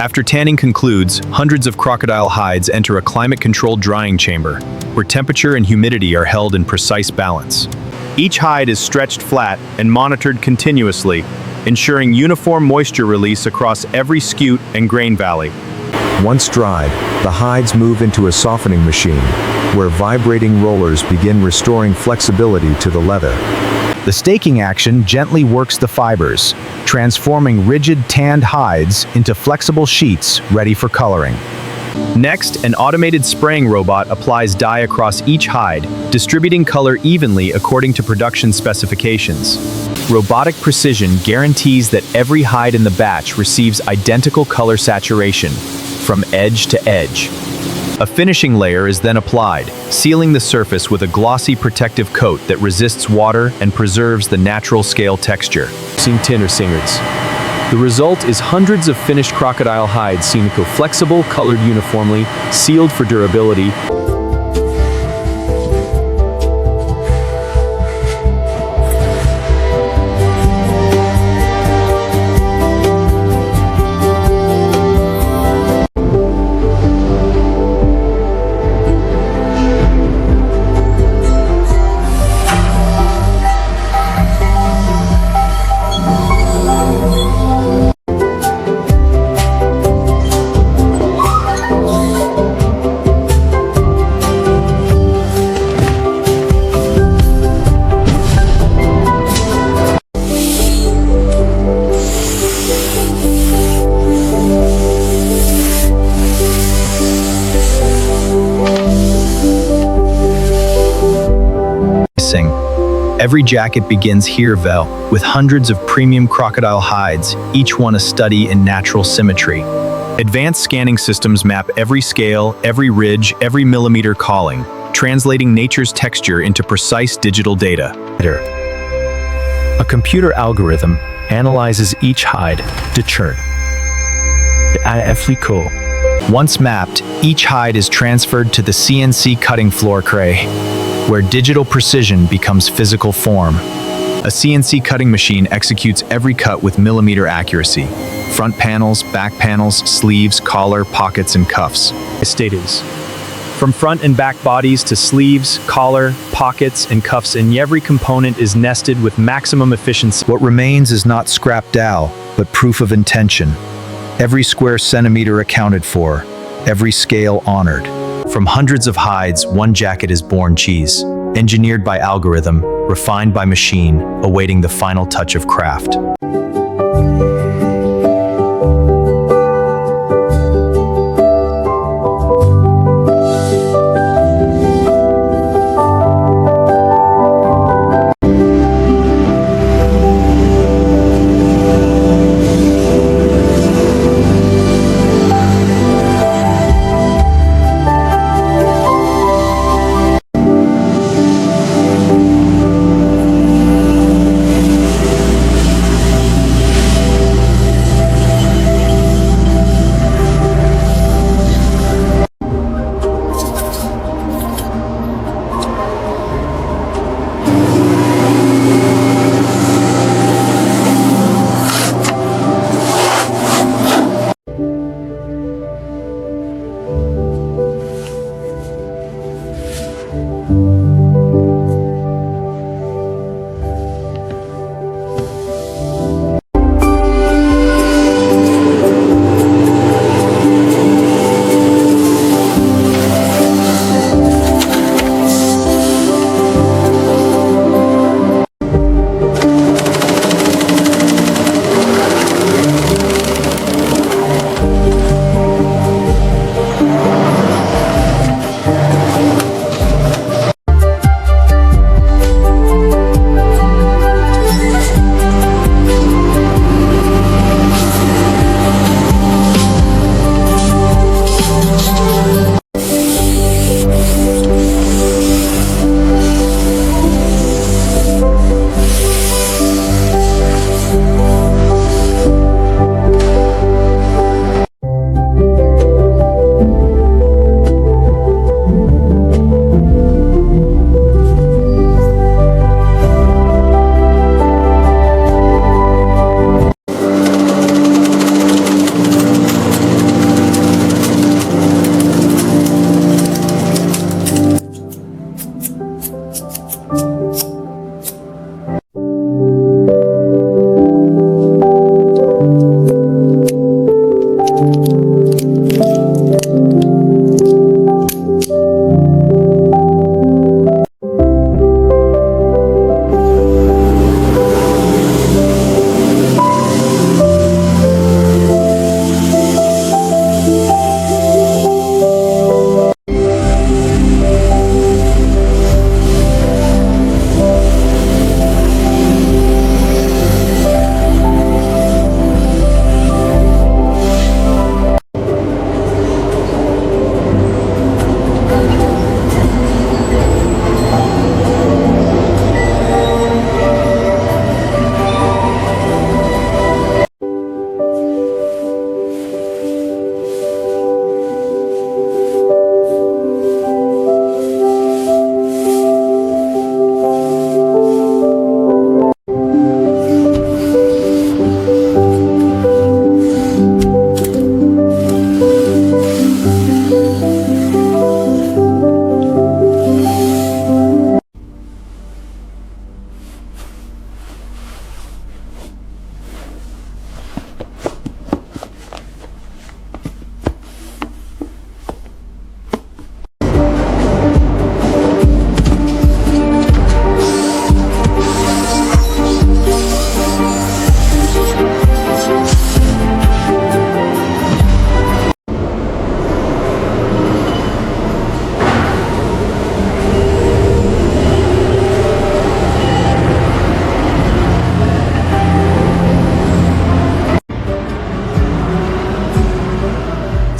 After tanning concludes, hundreds of crocodile hides enter a climate-controlled drying chamber, where temperature and humidity are held in precise balance. Each hide is stretched flat and monitored continuously, ensuring uniform moisture release across every scute and grain valley. Once dried, the hides move into a softening machine, where vibrating rollers begin restoring flexibility to the leather. The staking action gently works the fibers, transforming rigid tanned hides into flexible sheets ready for coloring. Next, an automated spraying robot applies dye across each hide, distributing color evenly according to production specifications. Robotic precision guarantees that every hide in the batch receives identical color saturation, from edge to edge. A finishing layer is then applied, sealing the surface with a glossy protective coat that resists water and preserves the natural scale texture. The result is hundreds of finished crocodile hides seen flexible, colored uniformly, sealed for durability. Every jacket begins here, with hundreds of premium crocodile hides, each one a study in natural symmetry. Advanced scanning systems map every scale, every ridge, every millimeter calling, translating nature's texture into precise digital data. A computer algorithm analyzes each hide to churn. Once mapped, each hide is transferred to the CNC cutting floor tray, where digital precision becomes physical form. A CNC cutting machine executes every cut with millimeter accuracy. Front panels, back panels, sleeves, collar, pockets, and cuffs. From front and back bodies to sleeves, collar, pockets, and cuffs, and every component is nested with maximum efficiency. What remains is not scrap dowel, but proof of intention. Every square centimeter accounted for, every scale honored. From hundreds of hides, one jacket is born cheese, engineered by algorithm, refined by machine, awaiting the final touch of craft.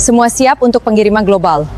Semua siap untuk pengiriman global.